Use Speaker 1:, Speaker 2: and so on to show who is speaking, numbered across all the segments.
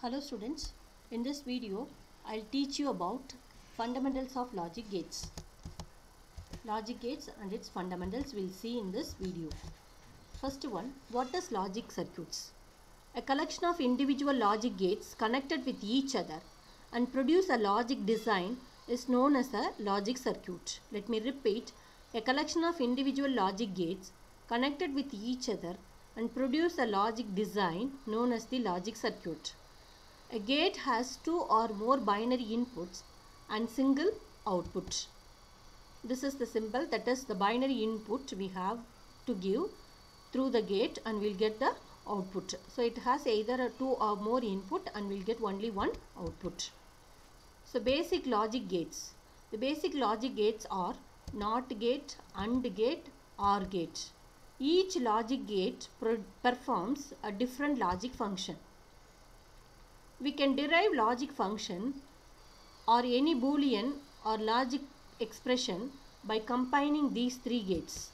Speaker 1: Hello students, in this video I'll teach you about fundamentals of logic gates. Logic gates and its fundamentals we'll see in this video. First one, what is logic circuits? A collection of individual logic gates connected with each other and produce a logic design is known as a logic circuit. Let me repeat, a collection of individual logic gates connected with each other and produce a logic design known as the logic circuit. A gate has two or more binary inputs and single output. This is the symbol, that is the binary input we have to give through the gate and we'll get the output. So it has either a two or more input and we'll get only one output. So basic logic gates. The basic logic gates are NOT gate, AND gate, OR gate. Each logic gate performs a different logic function. We can derive logic function or any boolean or logic expression by combining these three gates.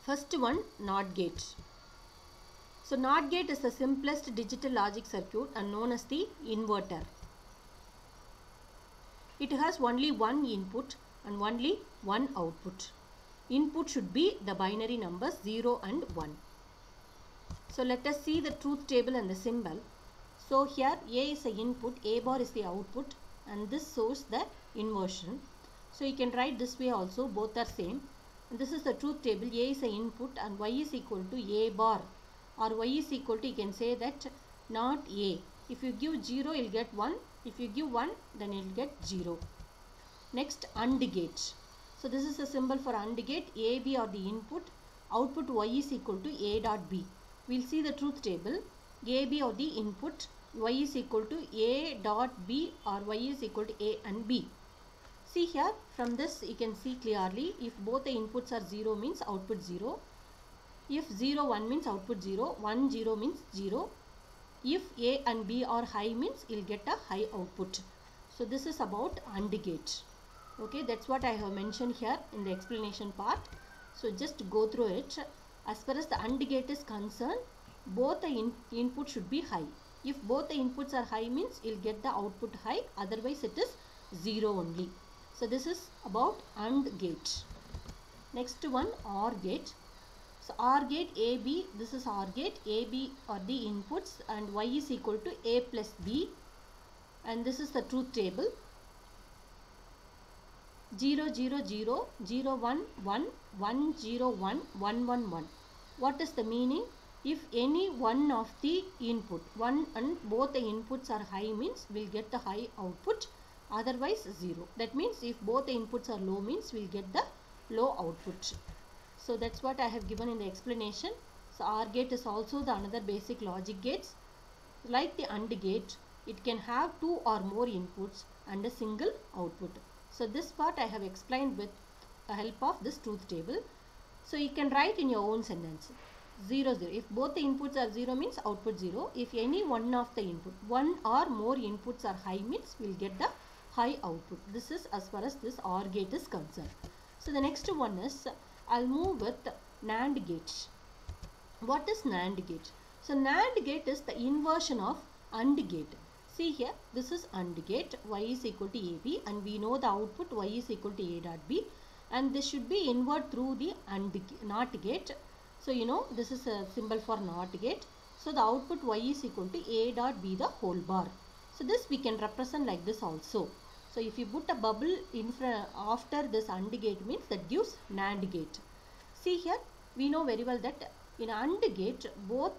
Speaker 1: First one, NOT gate. So NOT gate is the simplest digital logic circuit and known as the inverter. It has only one input and only one output. Input should be the binary numbers 0 and 1. So let us see the truth table and the symbol. So here A is the input, A bar is the output, and this shows the inversion. So you can write this way also, both are same. And this is the truth table, A is the input and Y is equal to A bar, or Y is equal to, you can say that not A. If you give 0, you will get 1. If you give 1, then you will get 0. Next, AND gate. So this is the symbol for AND gate, A, B are the input, output Y is equal to A dot B. We will see the truth table, A, B are the input, Y is equal to A dot B or Y is equal to A and B. See here, from this you can see clearly, if both the inputs are 0 means output 0. If 0, 1 means output 0, 1, 0 means 0. If A and B are high means you will get a high output. So this is about AND gate. Okay, that's what I have mentioned here in the explanation part. So just go through it. As far as the AND gate is concerned, both the input should be high. If both the inputs are high means you'll get the output high, otherwise it is 0 only. So this is about AND gate. Next one, OR gate. So OR gate, AB, this is OR gate, AB are the inputs and Y is equal to A plus B, and this is the truth table. 0 0 0 0 1 1 1 0 1 1 1 1. What is the meaning? If any one of the input, one and both the inputs are high means we'll get the high output, otherwise 0. That means if both the inputs are low means we'll get the low output. So that's what I have given in the explanation. So OR gate is also the another basic logic gates. Like the AND gate, it can have two or more inputs and a single output. So this part I have explained with the help of this truth table. So you can write in your own sentence. 0 0. If both the inputs are 0 means output 0. If any one of the input, one or more inputs are high means we will get the high output. This is as far as this OR gate is concerned. So the next one is, I'll move with NAND gate. What is NAND gate? So NAND gate is the inversion of AND gate. See here, this is AND gate, Y is equal to AB, and we know the output Y is equal to A dot B, and this should be invert through the NOT gate. So you know this is a symbol for NOT gate. So the output Y is equal to A dot B the whole bar. So this we can represent like this also. So if you put a bubble in front after this AND gate means that gives NAND gate. See here, we know very well that in AND gate if both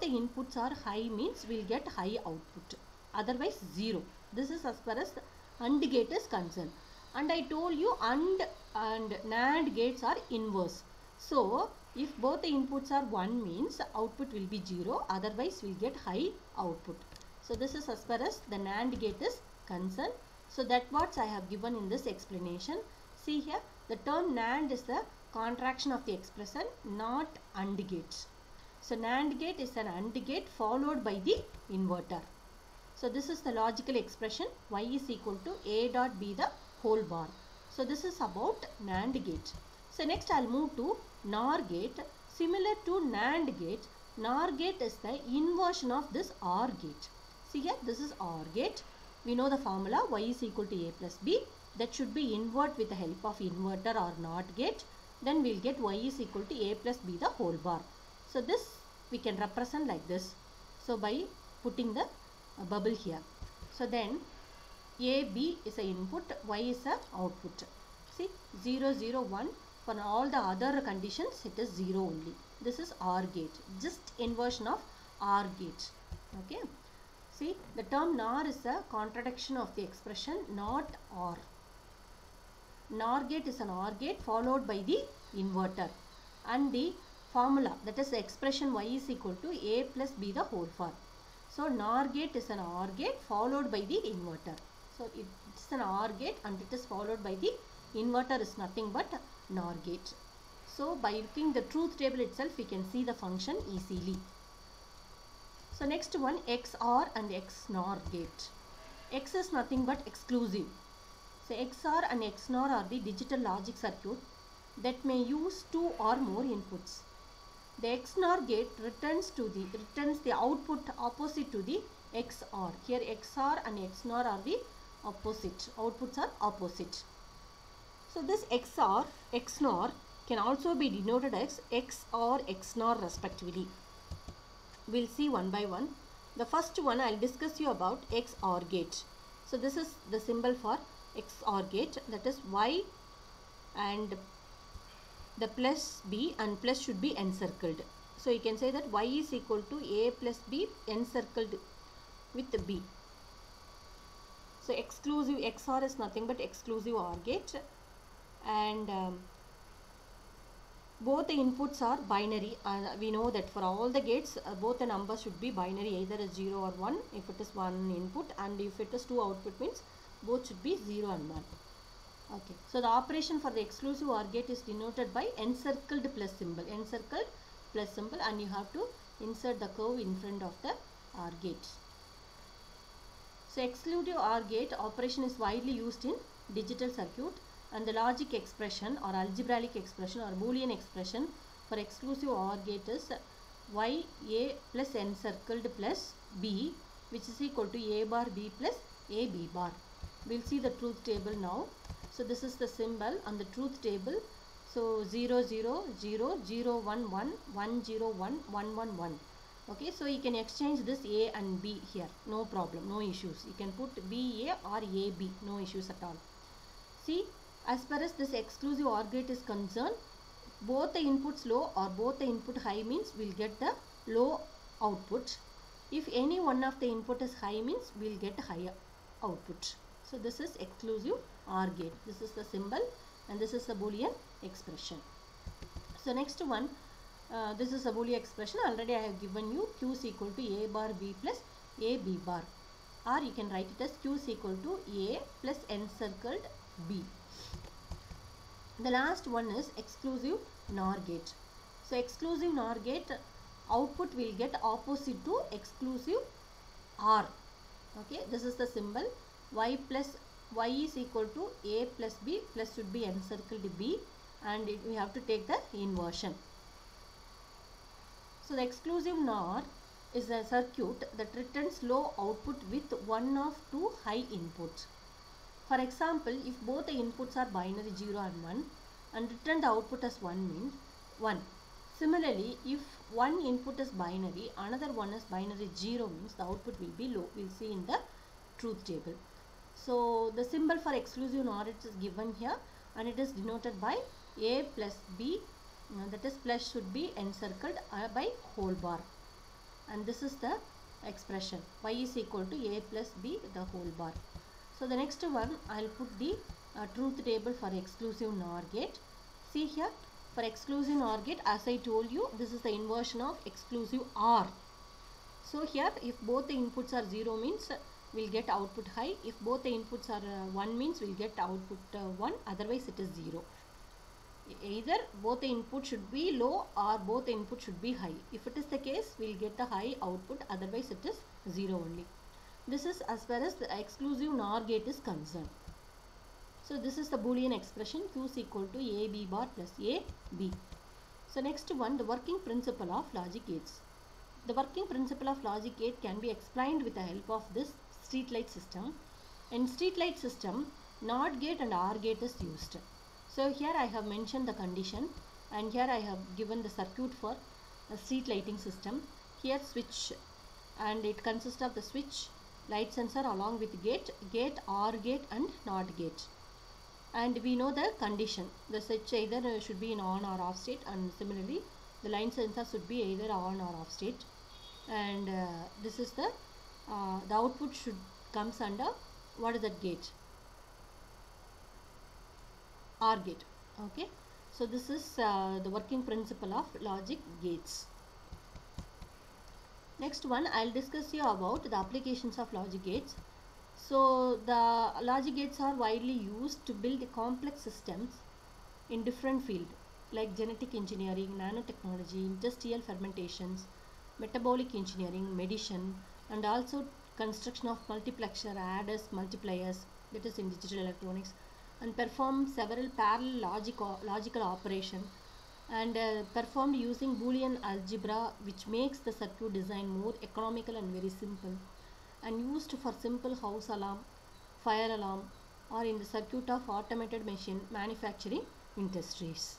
Speaker 1: the inputs are high means we'll get high output, otherwise 0. This is as far as the AND gate is concerned. And I told you AND and NAND gates are inverse. So if both the inputs are 1 means output will be 0, otherwise we will get high output. So this is as far as the NAND gate is concerned. So that what I have given in this explanation. See here, the term NAND is the contraction of the expression, not AND gate. So NAND gate is an AND gate followed by the inverter. So this is the logical expression, Y is equal to A dot B the whole bar. So this is about NAND gate. So next I'll move to NOR gate. Similar to NAND gate, NOR gate is the inversion of this OR gate. See here, this is OR gate. We know the formula y is equal to a plus b. That should be invert with the help of inverter or NOT gate. Then we'll get y is equal to a plus b the whole bar. So this we can represent like this. So by putting the bubble here. So then a, b is a input, y is a output. See 0, 0, 1. For all the other conditions it is 0 only. This is OR gate, just inversion of OR gate. Okay. See, the term NOR is a contradiction of the expression not OR. NOR gate is an OR gate followed by the inverter, and the formula, that is the expression y is equal to a plus b the whole bar. So NOR gate is an OR gate followed by the inverter. So it's an OR gate and it is followed by the inverter is nothing but NOR gate. So by looking the truth table itself, we can see the function easily. So next one, XOR and XNOR gate. X is nothing but exclusive. So XOR and XNOR are the digital logic circuit that may use 2 or more inputs. The XNOR gate returns the output opposite to the XOR. Here XOR and XNOR are the opposite. Outputs are opposite. So this XOR, XNOR can also be denoted as X or XNOR respectively. We'll see one by one. The first one I'll discuss you about XOR gate. So this is the symbol for XOR gate, that is Y and the plus B, and plus should be encircled. So you can say that Y is equal to A plus B encircled with B. So exclusive XOR is nothing but exclusive OR gate, and both the inputs are binary. We know that for all the gates both the numbers should be binary, either as 0 or 1 if it is one input, and if it is two output means both should be 0 and 1. Okay, so the operation for the exclusive OR gate is denoted by encircled plus symbol, and you have to insert the curve in front of the OR gate. So exclusive OR gate operation is widely used in digital circuit, and the logic expression or algebraic expression or Boolean expression for exclusive OR gate is y a plus encircled plus b, which is equal to a bar b plus a b bar. We'll see the truth table now. So this is the symbol on the truth table. So 0 0 0 0 1 1 1 0 1 1 1 1. Okay, so you can exchange this a and b here, no problem, no issues. You can put b a or a b, no issues at all. See, as far as this exclusive OR gate is concerned, both the inputs low or both the input high means we'll get the low output. If any one of the input is high means we'll get higher output. So this is exclusive OR gate. This is the symbol and this is the Boolean expression. So next one, this is a Boolean expression. Already I have given you Q is equal to A bar B plus A B bar, or you can write it as Q is equal to A plus encircled B. The last one is exclusive NOR gate. So exclusive NOR gate output will get opposite to exclusive OR. Okay, this is the symbol. Y is equal to A plus B, plus should be encircled B, and we have to take the inversion. So the exclusive NOR is a circuit that returns low output with one of two high inputs. For example, if both the inputs are binary 0 and 1 and return the output as 1 means 1. Similarly, if one input is binary, another one is binary 0 means the output will be low. We will see in the truth table. So the symbol for exclusive NOR is given here, and it is denoted by A plus B, that is plus should be encircled by whole bar, and this is the expression y is equal to A plus B the whole bar. So the next one, I will put the truth table for exclusive NOR gate. See here, for exclusive NOR gate, as I told you, this is the inversion of exclusive OR. So here, if both the inputs are 0 means we'll get output high. If both the inputs are 1 means we'll get output 1, otherwise it is 0. Either both the input should be low or both the input should be high. If it is the case, we'll get the high output, otherwise it is 0 only. This is as far as the exclusive NOR gate is concerned. So this is the Boolean expression Q is equal to A B bar plus A B. So next one, the working principle of logic gates. The working principle of logic gate can be explained with the help of this street light system. In street light system, NOT gate and OR gate is used. So here I have mentioned the condition, and here I have given the circuit for a street lighting system. Here switch, and it consists of the switch, light sensor along with gate, OR gate and NOT gate. And we know the condition. The switch either should be in on or off state, and similarly the line sensor should be either on or off state. And this is the output should comes under, what is that gate? OR gate. Okay, so this is the working principle of logic gates. Next one, I'll discuss you about the applications of logic gates. So the logic gates are widely used to build complex systems in different fields like genetic engineering, nanotechnology, industrial fermentations, metabolic engineering, medicine, and also construction of multiplexer, adders, multipliers, that is in digital electronics, and perform several parallel logical operations, and performed using Boolean algebra, which makes the circuit design more economical and very simple, and used for simple house alarm, fire alarm, or in the circuit of automated machine manufacturing industries.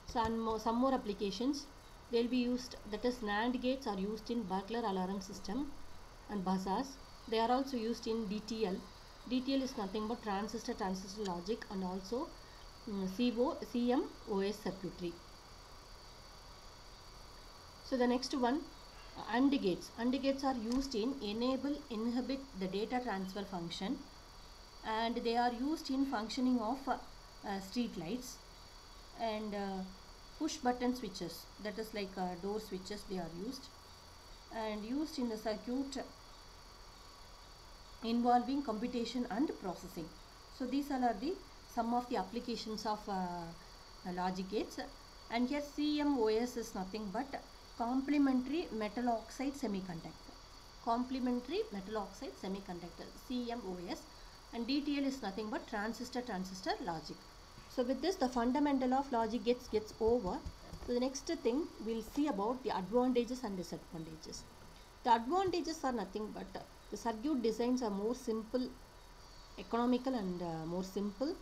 Speaker 1: So some more applications they will be used, that is NAND gates are used in burglar alarm system and buzzers. They are also used in DTL. DTL is nothing but transistor logic, and also CMOS circuitry. So the next one, AND gates. AND gates are used in inhibit the data transfer function, and they are used in functioning of street lights, and push button switches, that is like door switches, they are used, and used in the circuit involving computation and processing. So these all are the some of the applications of logic gates. And here CMOS is nothing but complementary metal oxide semiconductor. Complementary metal oxide semiconductor, CMOS. And DTL is nothing but transistor logic. So with this, the fundamental of logic gates gets over. So the next thing we'll see about the advantages and disadvantages. The advantages are nothing but the circuit designs are more simple, economical, and more simple.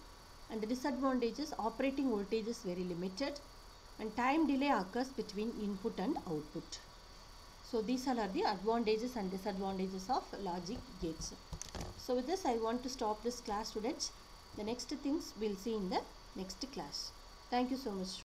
Speaker 1: And the disadvantages, operating voltage is very limited, and time delay occurs between input and output. So these all are the advantages and disadvantages of logic gates. So with this, I want to stop this class, students. The next things we'll see in the next class. Thank you so much.